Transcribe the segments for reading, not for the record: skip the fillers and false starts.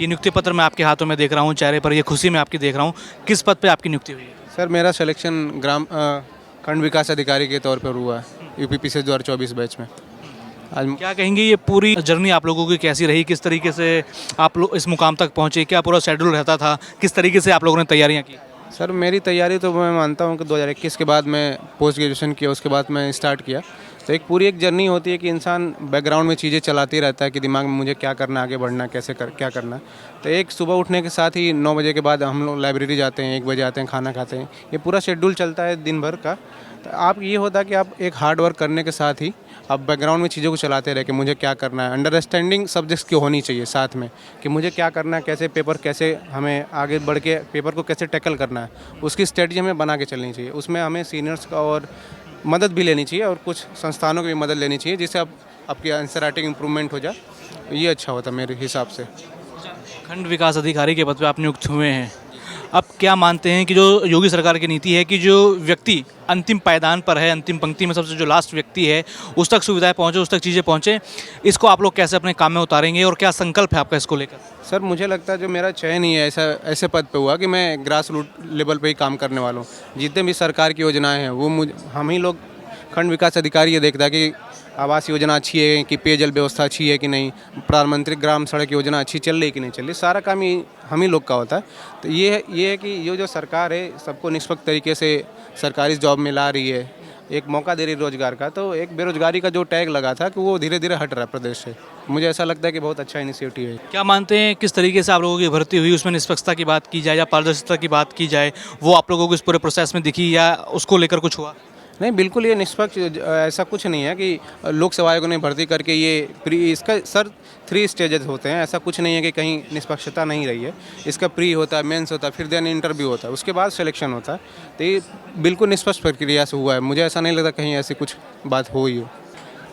ये नियुक्ति पत्र मैं आपके हाथों में देख रहा हूँ, चेहरे पर ये खुशी मैं आपकी देख रहा हूँ। किस पद पे आपकी नियुक्ति हुई है? सर मेरा सिलेक्शन खंड विकास अधिकारी के तौर पर हुआ है यूपीपी से 2024 बैच में। आज क्या कहेंगे ये पूरी जर्नी आप लोगों की कैसी रही? किस तरीके से आप लोग इस मुकाम तक पहुँचे? क्या पूरा शेड्यूल रहता था? किस तरीके से आप लोगों ने तैयारियाँ की? सर मेरी तैयारी तो मैं मानता हूँ कि 2021 के बाद मैं पोस्ट ग्रेजुएशन किया, उसके बाद मैं स्टार्ट किया। तो एक पूरी एक जर्नी होती है कि इंसान बैकग्राउंड में चीज़ें चलाते रहता है कि दिमाग में मुझे क्या करना है, आगे बढ़ना है, क्या करना है। तो एक सुबह उठने के साथ ही 9 बजे के बाद हम लोग लाइब्रेरी जाते हैं, 1 बजे आते हैं, खाना खाते हैं। ये पूरा शेड्यूल चलता है दिन भर का। तो आप ये होता है कि आप एक हार्ड वर्क करने के साथ ही आप बैकग्राउंड में चीज़ों को चलाते रहे कि मुझे क्या करना है। अंडरस्टैंडिंग सब्जेक्ट्स की होनी चाहिए साथ में कि मुझे क्या करना है, कैसे पेपर, कैसे हमें आगे बढ़ के पेपर को कैसे टैकल करना है, उसकी स्ट्रेटजी हमें बना के चलनी चाहिए। उसमें हमें सीनियर्स का और मदद भी लेनी चाहिए और कुछ संस्थानों की भी मदद लेनी चाहिए, जिससे आपकी आंसर राइटिंग इंप्रूवमेंट हो जाए। ये अच्छा होता है मेरे हिसाब से। खंड विकास अधिकारी के पद पे आप नियुक्त हुए हैं। अब क्या मानते हैं कि जो योगी सरकार की नीति है कि जो व्यक्ति अंतिम पायदान पर है, अंतिम पंक्ति में सबसे जो लास्ट व्यक्ति है, उस तक सुविधाएं पहुंचे, उस तक चीज़ें पहुंचे, इसको आप लोग कैसे अपने काम में उतारेंगे और क्या संकल्प है आपका इसको लेकर? सर मुझे लगता है जो मेरा चयन ही है ऐसे पद पे हुआ कि मैं ग्रास रूट लेवल पे ही काम करने वाला हूँ। जितने भी सरकार की योजनाएं हैं वो हम ही लोग, खंड विकास अधिकारी ये देखता है कि आवास योजना अच्छी है कि पेयजल व्यवस्था अच्छी है कि नहीं, प्रधानमंत्री ग्राम सड़क योजना अच्छी चल रही है कि नहीं चल रही, सारा काम ही हम ही लोग का होता है। तो ये है कि ये जो सरकार है सबको निष्पक्ष तरीके से सरकारी जॉब में ला रही है, एक मौका दे रही है रोजगार का। तो एक बेरोजगारी का जो टैग लगा था कि वो धीरे धीरे हट रहा है प्रदेश से। मुझे ऐसा लगता है कि बहुत अच्छा इनिशिएटिव है। क्या मानते हैं किस तरीके से आप लोगों की भर्ती हुई, उसमें निष्पक्षता की बात की जाए या पारदर्शिता की बात की जाए, वो आप लोगों को इस पूरे प्रोसेस में दिखी या उसको लेकर कुछ हुआ? नहीं, बिल्कुल ये निष्पक्ष ऐसा कुछ नहीं है कि लोक सेवा आयोग ने भर्ती करके ये इसका सर 3 स्टेजेस होते हैं। ऐसा कुछ नहीं है कि कहीं निष्पक्षता नहीं रही है। इसका प्री होता है, मेंस होता है, फिर देन इंटरव्यू होता है, उसके बाद सिलेक्शन होता है। तो ये बिल्कुल निष्पक्ष प्रक्रिया से हुआ है। मुझे ऐसा नहीं लगता कहीं ऐसी कुछ बात हुई हो।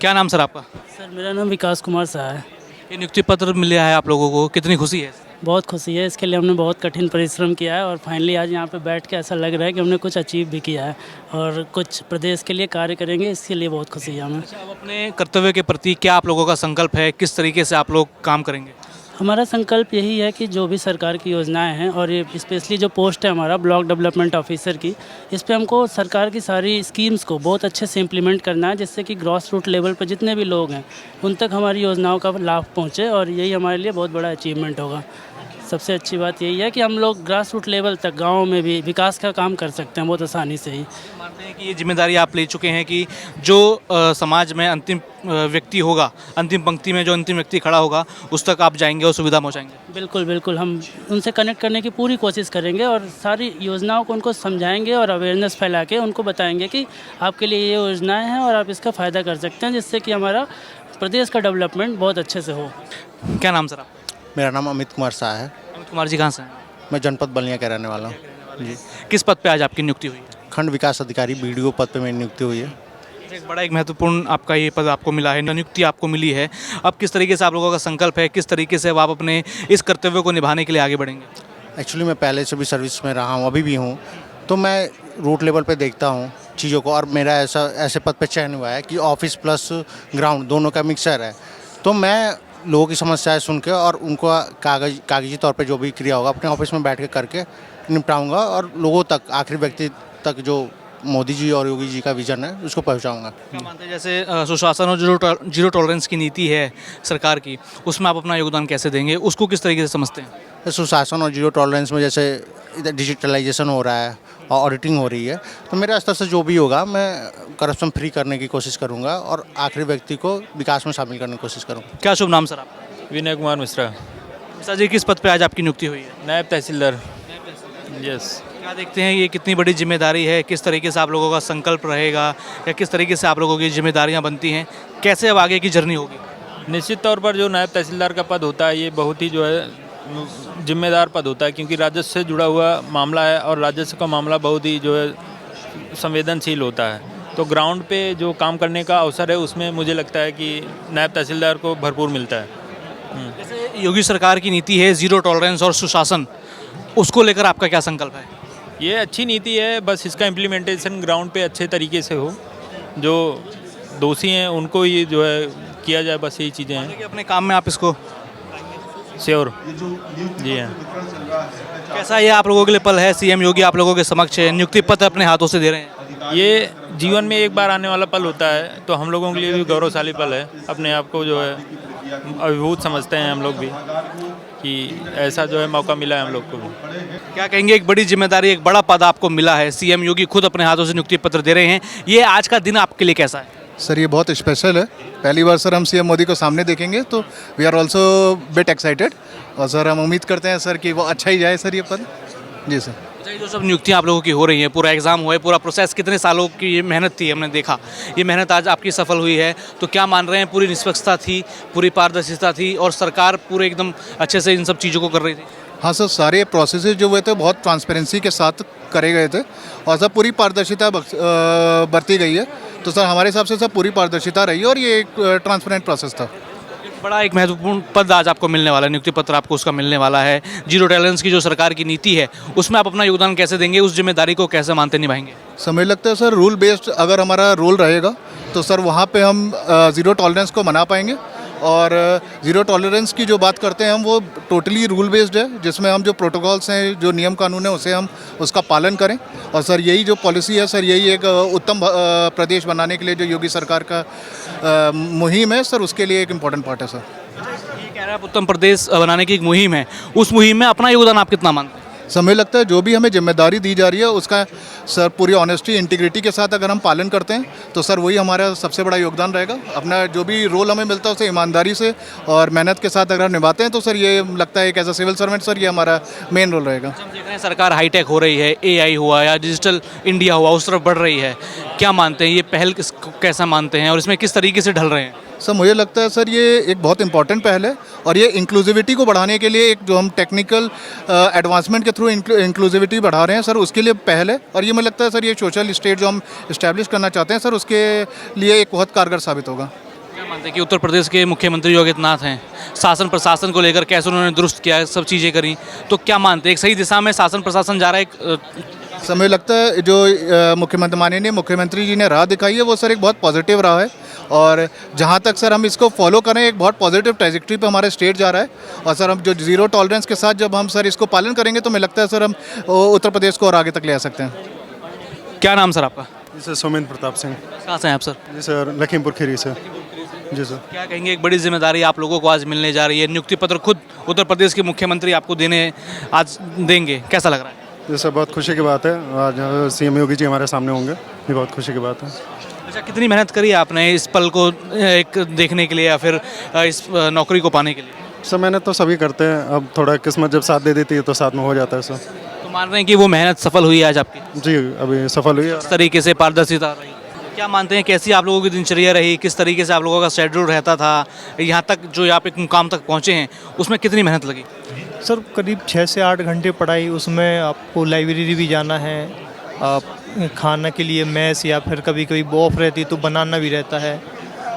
क्या नाम सर आपका? सर मेरा नाम विकास कुमार शाह है। ये नियुक्ति पत्र मिला है आप लोगों को, कितनी खुशी है? बहुत खुशी है, इसके लिए हमने बहुत कठिन परिश्रम किया है और फाइनली आज यहाँ पे बैठ के ऐसा लग रहा है कि हमने कुछ अचीव भी किया है और कुछ प्रदेश के लिए कार्य करेंगे, इसके लिए बहुत खुशी है हमें। अच्छा, अब अपने कर्तव्य के प्रति क्या आप लोगों का संकल्प है, किस तरीके से आप लोग काम करेंगे? हमारा संकल्प यही है कि जो भी सरकार की योजनाएं हैं और ये स्पेशली जो पोस्ट है हमारा ब्लॉक डेवलपमेंट ऑफिसर की, इस पे हमको सरकार की सारी स्कीम्स को बहुत अच्छे से इम्प्लीमेंट करना है, जिससे कि ग्रॉस रूट लेवल पर जितने भी लोग हैं उन तक हमारी योजनाओं का लाभ पहुँचे और यही हमारे लिए बहुत बड़ा अचीवमेंट होगा। सबसे अच्छी बात यही है कि हम लोग ग्रास रूट लेवल तक गाँव में भी विकास का काम कर सकते हैं बहुत आसानी से ही। मानते हैं कि ये जिम्मेदारी आप ले चुके हैं कि जो समाज में अंतिम व्यक्ति होगा, अंतिम पंक्ति में जो अंतिम व्यक्ति खड़ा होगा, उस तक आप जाएंगे और सुविधा पहुँचाएंगे? बिल्कुल बिल्कुल, हम उनसे कनेक्ट करने की पूरी कोशिश करेंगे और सारी योजनाओं को उनको समझाएंगे और अवेयरनेस फैला के उनको बताएंगे कि आपके लिए ये योजनाएं हैं और आप इसका फ़ायदा कर सकते हैं, जिससे कि हमारा प्रदेश का डेवलपमेंट बहुत अच्छे से हो। क्या नाम सर आपका? मेरा नाम अमित कुमार शाह है। अमित कुमार जी कहाँ से हैं? मैं जनपद बलिया का रहने वाला हूँ जी। किस पद पे आज आपकी नियुक्ति हुई है? खंड विकास अधिकारी बीडीओ पद पे मेरी नियुक्ति हुई है। एक महत्वपूर्ण आपका ये पद आपको मिला है, नियुक्ति आपको मिली है। अब किस तरीके से आप लोगों का संकल्प है, किस तरीके से अब आप अपने इस कर्तव्य को निभाने के लिए आगे बढ़ेंगे? एक्चुअली मैं पहले से भी सर्विस में रहा हूँ, अभी भी हूँ, तो मैं रूट लेवल पे देखता हूँ चीज़ों को और मेरा ऐसे पद पे चयन हुआ है कि ऑफिस प्लस ग्राउंड दोनों का मिक्सर है। तो मैं लोगों की समस्याएं सुन के और उनको कागजी तौर पे जो भी क्रिया होगा अपने ऑफिस में बैठ के करके निपटाऊंगा और लोगों तक, आखिरी व्यक्ति तक जो मोदी जी और योगी जी का विजन है उसको पहुंचाऊंगा। क्या मानते हैं जैसे सुशासन और जीरो टॉलरेंस की नीति है सरकार की, उसमें आप अपना योगदान कैसे देंगे, उसको किस तरीके से समझते हैं? सुशासन और जीरो टॉलरेंस में जैसे इधर डिजिटलाइजेशन हो रहा है और ऑडिटिंग हो रही है, तो मेरे स्तर से जो भी होगा मैं करप्शन फ्री करने की कोशिश करूंगा और आखिरी व्यक्ति को विकास में शामिल करने की कोशिश करूंगा। क्या शुभ नाम सर आपका? विनय कुमार मिश्रा, मिश्रा जी, किस पद पे आज आपकी नियुक्ति हुई है? नायब तहसीलदार। यस। क्या देखते हैं ये कितनी बड़ी जिम्मेदारी है, किस तरीके से आप लोगों का संकल्प रहेगा या किस तरीके से आप लोगों की जिम्मेदारियां बनती हैं, कैसे अब आगे की जर्नी होगी? निश्चित तौर पर जो नायब तहसीलदार का पद होता है ये बहुत ही जो है जिम्मेदार पद होता है, क्योंकि राजस्व से जुड़ा हुआ मामला है और राजस्व का मामला बहुत ही जो है संवेदनशील होता है। तो ग्राउंड पे जो काम करने का अवसर है उसमें मुझे लगता है कि नायब तहसीलदार को भरपूर मिलता है। जैसे योगी सरकार की नीति है जीरो टॉलरेंस और सुशासन, उसको लेकर आपका क्या संकल्प है? ये अच्छी नीति है, बस इसका इम्प्लीमेंटेशन ग्राउंड पे अच्छे तरीके से हो, जो दोषी हैं उनको ही जो है किया जाए, बस यही चीज़ें हैं। अपने काम में आप इसको श्योर। जी हाँ। कैसा ये आप लोगों के लिए पल है, सीएम योगी आप लोगों के समक्ष नियुक्ति पत्र अपने हाथों से दे रहे हैं? ये जीवन में एक बार आने वाला पल होता है, तो हम लोगों के लिए भी गौरवशाली पल है। अपने आप को जो है अभिभूत समझते हैं हम लोग भी कि ऐसा जो है मौका मिला है हम लोग को भी। क्या कहेंगे, एक बड़ी जिम्मेदारी, एक बड़ा पद आपको मिला है, सीएम योगी खुद अपने हाथों से नियुक्ति पत्र दे रहे हैं, ये आज का दिन आपके लिए कैसा है? सर ये बहुत स्पेशल है। पहली बार सर हम सीएम मोदी को सामने देखेंगे तो we are also bit excited और सर हम उम्मीद करते हैं सर कि वो अच्छा ही जाए सर ये पद। जी सर। अच्छा, ये जो सब नियुक्तियां आप लोगों की हो रही हैं, पूरा एग्जाम हुआ है, पूरा प्रोसेस कितने सालों की ये मेहनत थी, हमने देखा ये मेहनत आज आपकी सफल हुई है, तो क्या मान रहे हैं पूरी निष्पक्षता थी, पूरी पारदर्शिता थी और सरकार पूरे एकदम अच्छे से इन सब चीज़ों को कर रही थी? हाँ सर, सारे प्रोसेसेस जो हुए थे बहुत ट्रांसपेरेंसी के साथ करे गए थे और सर पूरी पारदर्शिता बरती गई है। तो सर हमारे हिसाब से सर पूरी पारदर्शिता रही है और ये एक ट्रांसपेरेंट प्रोसेस था। बड़ा एक महत्वपूर्ण पद आज आपको मिलने वाला है, नियुक्ति पत्र आपको उसका मिलने वाला है। जीरो टॉलरेंस की जो सरकार की नीति है उसमें आप अपना योगदान कैसे देंगे, उस जिम्मेदारी को कैसे मानते निभाएंगे? समय लगता है सर रूल बेस्ड अगर हमारा रोल रहेगा तो सर वहाँ पे हम ज़ीरो टॉलरेंस को मना पाएंगे और ज़ीरो टॉलरेंस की जो बात करते हैं हम वो टोटली रूल बेस्ड है, जिसमें हम जो प्रोटोकॉल्स हैं, जो नियम कानून है उसे हम उसका पालन करें और सर यही जो पॉलिसी है सर, यही एक उत्तम प्रदेश बनाने के लिए जो योगी सरकार का मुहिम है सर, उसके लिए एक इम्पॉर्टेंट पार्ट है सर। ये कह रहे हैं आप उत्तम प्रदेश बनाने की एक मुहिम है, उस मुहिम में अपना योगदान आप कितना मानते हैं? समय लगता है जो भी हमें जिम्मेदारी दी जा रही है उसका सर पूरी ऑनेस्टी इंटीग्रिटी के साथ अगर हम पालन करते हैं तो सर वही हमारा सबसे बड़ा योगदान रहेगा। अपना जो भी रोल हमें मिलता है उसे ईमानदारी से और मेहनत के साथ अगर हम निभाते हैं तो सर ये लगता है कि as a civil servant sir ये हमारा मेन रोल रहेगा। हम देख रहे हैं सरकार हाईटेक हो रही है, एआई हुआ या डिजिटल इंडिया हुआ, उस तरफ बढ़ रही है, क्या मानते हैं ये पहल कैसा मानते हैं और इसमें किस तरीके से ढल रहे हैं? सर मुझे लगता है सर ये एक बहुत इंपॉर्टेंट पहल है और ये इंक्लूसिविटी को बढ़ाने के लिए एक जो हम टेक्निकल एडवांसमेंट के थ्रू इंक्लूसिविटी बढ़ा रहे हैं सर, उसके लिए पहल है और ये मुझे लगता है सर ये सोशल स्टेट जो हम इस्टेब्लिश करना चाहते हैं सर, उसके लिए एक बहुत कारगर साबित होगा। क्या मानते हैं कि उत्तर प्रदेश के मुख्यमंत्री योगी आदित्यनाथ हैं, शासन प्रशासन को लेकर कैसे उन्होंने दुरुस्त किया, सब चीज़ें करी, तो क्या मानते हैं एक सही दिशा में शासन प्रशासन जा रहा है? एक समय लगता है जो माननीय मुख्यमंत्री जी ने राह दिखाई है वो सर एक बहुत पॉजिटिव राह है और जहाँ तक सर हम इसको फॉलो करें एक बहुत पॉजिटिव ट्रैजेक्टरी पे हमारा स्टेट जा रहा है और सर हम जो ज़ीरो टॉलरेंस के साथ जब हम सर इसको पालन करेंगे तो मुझे लगता है सर हम उत्तर प्रदेश को और आगे तक ले आ सकते हैं। क्या नाम सर आपका? जी सर, सोमेंद्र प्रताप सिंह। कहाँ से हैं आप सर? जी सर, लखीमपुर खीरी से। जी सर। क्या कहेंगे, एक बड़ी जिम्मेदारी आप लोगों को आज मिलने जा रही है, नियुक्ति पत्र खुद उत्तर प्रदेश के मुख्यमंत्री आपको आज देंगे, कैसा लग रहा है? जी सर, बहुत खुशी की बात है, आज सीएम योगी जी हमारे सामने होंगे, ये बहुत खुशी की बात है। अच्छा, कितनी मेहनत करी आपने इस पल को एक देखने के लिए या फिर इस नौकरी को पाने के लिए? सर मेहनत तो सभी करते हैं, अब थोड़ा किस्मत जब साथ दे देती है तो साथ में हो जाता है सर। तो मान रहे हैं कि वो मेहनत सफल हुई आज आपकी? जी, अभी सफल हुई है। किस तरीके से पारदर्शिता रही? क्या मानते हैं कैसी आप लोगों की दिनचर्या रही, किस तरीके से आप लोगों का शेड्यूल रहता था, यहाँ तक जो आप एक मुकाम तक पहुँचे हैं उसमें कितनी मेहनत लगी? सर करीब 6 से 8 घंटे पढ़ाई, उसमें आपको लाइब्रेरी भी जाना है, आप खाना के लिए मेस या फिर कभी कभी ऑफ रहती तो बनाना भी रहता है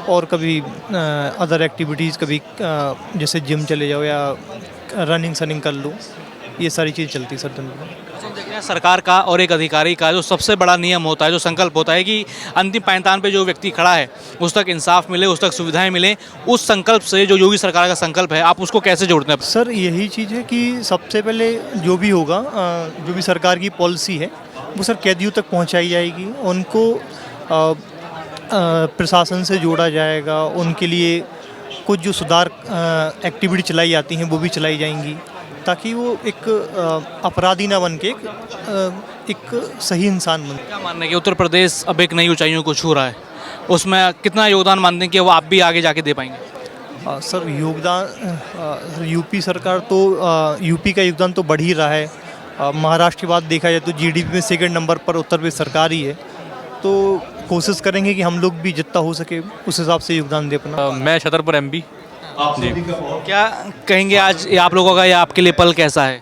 और कभी अदर एक्टिविटीज़, कभी जैसे जिम चले जाओ या रनिंग सनिंग कर लो, ये सारी चीज़ चलती सर दिन में। हम देख रहे हैं सरकार का और एक अधिकारी का जो सबसे बड़ा नियम होता है, जो संकल्प होता है कि अंतिम पायदान पे जो व्यक्ति खड़ा है उस तक इंसाफ मिले, उस तक सुविधाएं मिले, उस संकल्प से जो योगी सरकार का संकल्प है आप उसको कैसे जोड़ते हैं? सर यही चीज़ है कि सबसे पहले जो भी होगा, जो भी सरकार की पॉलिसी है वो सर कैदियों तक पहुंचाई जाएगी, उनको प्रशासन से जोड़ा जाएगा, उनके लिए कुछ जो सुधार एक्टिविटी चलाई जाती हैं वो भी चलाई जाएंगी ताकि वो एक अपराधी ना बन के एक सही इंसान बने। क्या मानना है कि उत्तर प्रदेश अब एक नई ऊंचाइयों को छू रहा है, उसमें कितना योगदान मानते हैं कि वो आप भी आगे जाके दे पाएंगे? सर योगदान यूपी सरकार तो यूपी का योगदान तो बढ़ ही रहा है। महाराष्ट्र की बात देखा जाए तो जीडीपी में सेकंड नंबर पर उत्तर प्रदेश सरकार ही है, तो कोशिश करेंगे कि हम लोग भी जितना हो सके उस हिसाब से योगदान दे अपना। मैं छतरपुर एमपी जी। क्या कहेंगे आज ये आप लोगों का या आपके लिए पल कैसा है?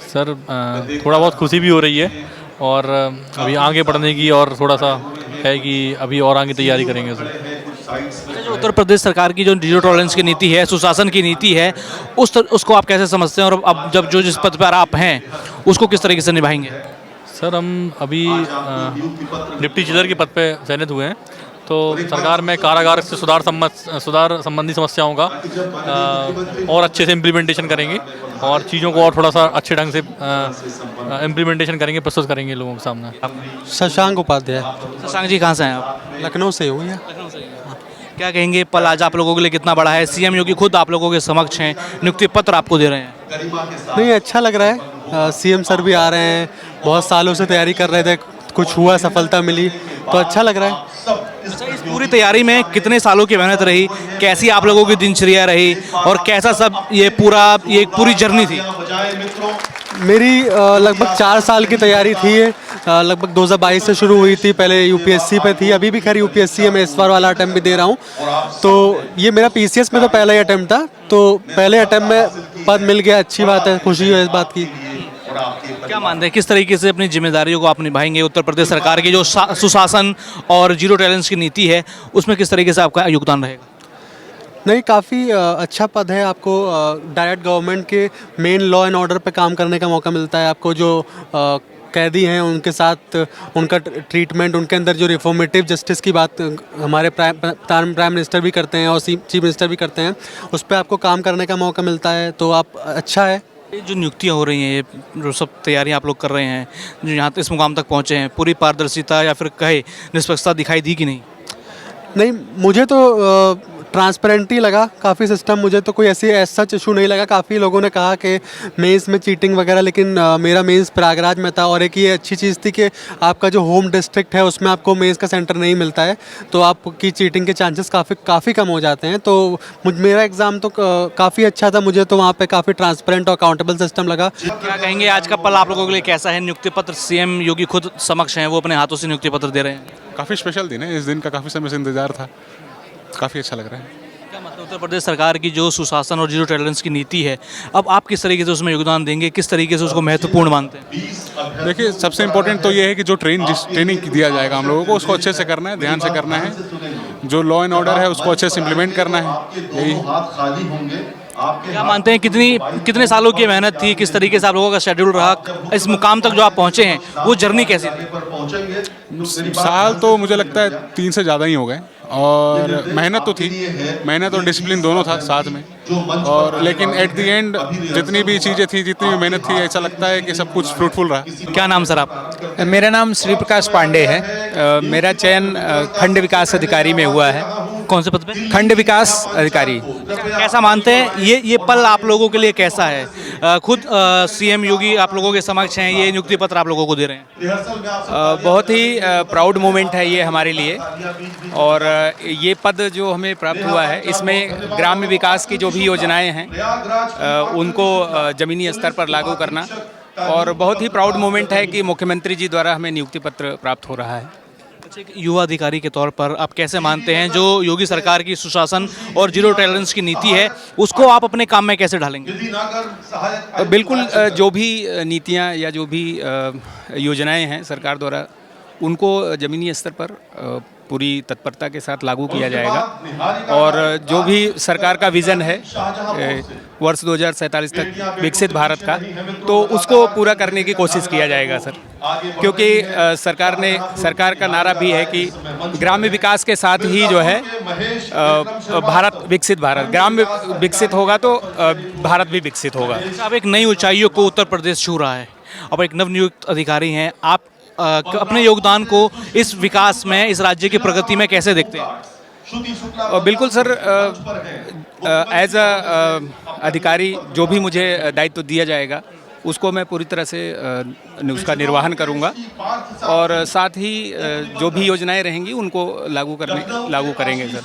सर थोड़ा बहुत खुशी भी हो रही है और अभी आगे बढ़ने की और थोड़ा सा है कि अभी और आगे तैयारी करेंगे सर। जो उत्तर प्रदेश सरकार की जो जीरो टॉलरेंस की नीति है, सुशासन की नीति है, उसको आप कैसे समझते हैं और अब जब जो जिस पद पर आप हैं उसको किस तरीके से निभाएंगे? सर हम अभी डिप्टी चीलर के पद पे चयनित हुए हैं तो सरकार में कारागार से सुधार संबंधी समस्याओं का और अच्छे से इम्प्लीमेंटेशन करेंगे और चीज़ों को और थोड़ा सा अच्छे ढंग से इम्प्लीमेंटेशन करेंगे, प्रस्तुत करेंगे लोगों के सामने। शशांक उपाध्याय, शशांक जी कहाँ से हैं आप? लखनऊ से हूँ या क्या कहेंगे, पल आज आप लोगों के लिए कितना बड़ा है? सीएम योगी खुद आप लोगों के समक्ष हैं, नियुक्ति पत्र आपको दे रहे हैं। नहीं, अच्छा लग रहा है। सीएम सर भी आ रहे हैं, बहुत सालों से तैयारी कर रहे थे, कुछ हुआ, सफलता मिली, तो अच्छा लग रहा है। अच्छा, इस पूरी तैयारी में कितने सालों की मेहनत रही, कैसी आप लोगों की दिनचर्या रही और कैसा सब ये पूरी जर्नी थी? मेरी लगभग 4 साल की तैयारी थी ये, लगभग 2022 से शुरू हुई थी। पहले यूपीएससी पे थी, अभी भी खैर यूपीएससी है, मैं इस बार वाला अटेम्प्ट भी दे रहा हूँ। तो ये मेरा पीसीएस में तो पहला ही अटेम्प्ट था, तो पहले अटेम्प्ट में पद मिल गया, अच्छी बात है, खुशी है इस बात की। क्या मानते हैं किस तरीके से अपनी जिम्मेदारियों को आप निभाएंगे? उत्तर प्रदेश सरकार की जो सुशासन और जीरो टॉलरेंस की नीति है उसमें किस तरीके से आपका योगदान रहेगा? नहीं, काफ़ी अच्छा पद है। आपको डायरेक्ट गवर्नमेंट के मेन लॉ एंड ऑर्डर पे काम करने का मौका मिलता है। आपको जो कैदी हैं उनके साथ उनका ट्रीटमेंट, उनके अंदर जो रिफॉर्मेटिव जस्टिस की बात हमारे प्राइम मिनिस्टर भी करते हैं और चीफ मिनिस्टर भी करते हैं, उस पर आपको काम करने का मौका मिलता है, तो आप अच्छा है। ये जो नियुक्तियाँ हो रही हैं, ये जो सब तैयारियाँ आप लोग कर रहे हैं, जो यहाँ इस मुकाम तक पहुँचे हैं, पूरी पारदर्शिता या फिर कहे निष्पक्षता दिखाई दी कि नहीं? नहीं, मुझे तो ट्रांसपेरेंट ही लगा काफ़ी सिस्टम। मुझे तो कोई ऐसी सच इशू नहीं लगा। काफ़ी लोगों ने कहा कि मेंस में चीटिंग वगैरह, लेकिन मेरा मेंस प्रयागराज में था और एक ये अच्छी चीज़ थी कि आपका जो होम डिस्ट्रिक्ट है उसमें आपको मेंस का सेंटर नहीं मिलता है, तो आपकी चीटिंग के चांसेस काफ़ी कम हो जाते हैं। तो मेरा एग्ज़ाम तो काफ़ी अच्छा था, मुझे तो वहाँ पर काफ़ी ट्रांसपेरेंट और अकाउंटेबल सिस्टम लगा। क्या कहेंगे आज का पल आप लोगों के लिए कैसा है? नियुक्ति पत्र सीएम योगी खुद समक्ष हैं, वो अपने हाथों से नियुक्ति पत्र दे रहे हैं। काफ़ी स्पेशल दिन है, इस दिन का काफ़ी समय से इंतज़ार था, काफ़ी अच्छा लग रहा है। क्या मतलब उत्तर प्रदेश सरकार की जो सुशासन और जीरो टॉलरेंस की नीति है, अब आप किस तरीके से उसमें योगदान देंगे, किस तरीके से उसको महत्वपूर्ण मानते हैं? देखिए, सबसे इम्पोर्टेंट तो ये है कि जो ट्रेनिंग दिया जाएगा हम लोगों को, उसको अच्छे से करना है, ध्यान से करना है। जो लॉ एंड ऑर्डर है उसको अच्छे से इम्प्लीमेंट करना है, यही। क्या मानते हैं कितने सालों की मेहनत थी, किस तरीके से आप लोगों का शेड्यूल रहा, इस मुकाम तक जो आप पहुंचे हैं वो जर्नी कैसी थी? साल तो मुझे लगता है 3 से ज़्यादा ही हो गए और मेहनत तो थी, मेहनत और डिसिप्लिन दोनों था साथ में, और लेकिन एट द एंड जितनी भी चीज़ें थी, जितनी भी मेहनत थी, ऐसा लगता है कि सब कुछ फ्रूटफुल रहा। क्या नाम सर आप? मेरा नाम श्री प्रकाश पांडे है। मेरा चयन खंड विकास अधिकारी में हुआ है। कौन से पद पे? खंड विकास अधिकारी। कैसा मानते हैं ये पल आप लोगों के लिए कैसा है? खुद सीएम योगी आप लोगों के समक्ष हैं, ये नियुक्ति पत्र आप लोगों को दे रहे हैं। बहुत ही प्राउड मोमेंट है ये हमारे लिए, और ये पद जो हमें प्राप्त हुआ है इसमें ग्राम्य विकास की जो भी योजनाएं हैं उनको ज़मीनी स्तर पर लागू करना, और बहुत ही प्राउड मोमेंट है कि मुख्यमंत्री जी द्वारा हमें नियुक्ति पत्र प्राप्त हो रहा है। अच्छा, एक युवा अधिकारी के तौर पर आप कैसे मानते हैं जो योगी सरकार की सुशासन और जीरो टॉलरेंस की नीति है उसको आप अपने काम में कैसे ढालेंगे? बिल्कुल, जो भी नीतियां या जो भी योजनाएं हैं सरकार द्वारा, उनको ज़मीनी स्तर पर पूरी तत्परता के साथ लागू किया जाएगा, और जो भी सरकार का विज़न है वर्ष 2047 तक विकसित भारत का, तो उसको पूरा करने की कोशिश किया जाएगा सर। क्योंकि सरकार का नारा भी है कि ग्राम्य विकास के साथ ही जो है भारत विकसित भारत, ग्राम विकसित होगा तो भारत भी विकसित होगा। अब एक नई ऊंचाइयों को उत्तर प्रदेश छू रहा है, अब एक नवनियुक्त अधिकारी हैं आप, अपने योगदान को इस विकास में, इस राज्य की प्रगति में कैसे देखते हैं? बिल्कुल सर, एज अ अधिकारी जो भी मुझे दायित्व दिया जाएगा उसको मैं पूरी तरह से उसका निर्वहन करूंगा, और साथ ही जो भी योजनाएं रहेंगी उनको लागू करेंगे सर।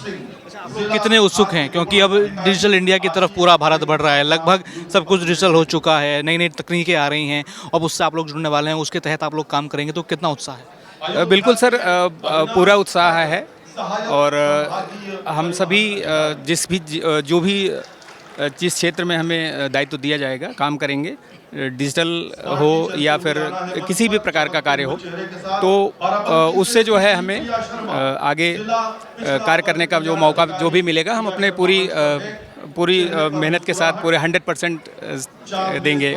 कितने उत्सुक हैं, क्योंकि अब डिजिटल इंडिया की तरफ पूरा भारत बढ़ रहा है, लगभग सब कुछ डिजिटल हो चुका है, नई नई तकनीकें आ रही हैं, अब उससे आप लोग जुड़ने वाले हैं, उसके तहत आप लोग काम करेंगे, तो कितना उत्साह है? बिल्कुल सर, पूरा उत्साह है, और हम सभी जिस क्षेत्र में हमें दायित्व दिया जाएगा काम करेंगे, डिजिटल हो या फिर किसी भी प्रकार का कार्य हो, तो उससे जो है हमें आगे कार्य करने का जो मौका जो भी मिलेगा, हम अपने पूरी मेहनत के साथ पूरे 100% देंगे।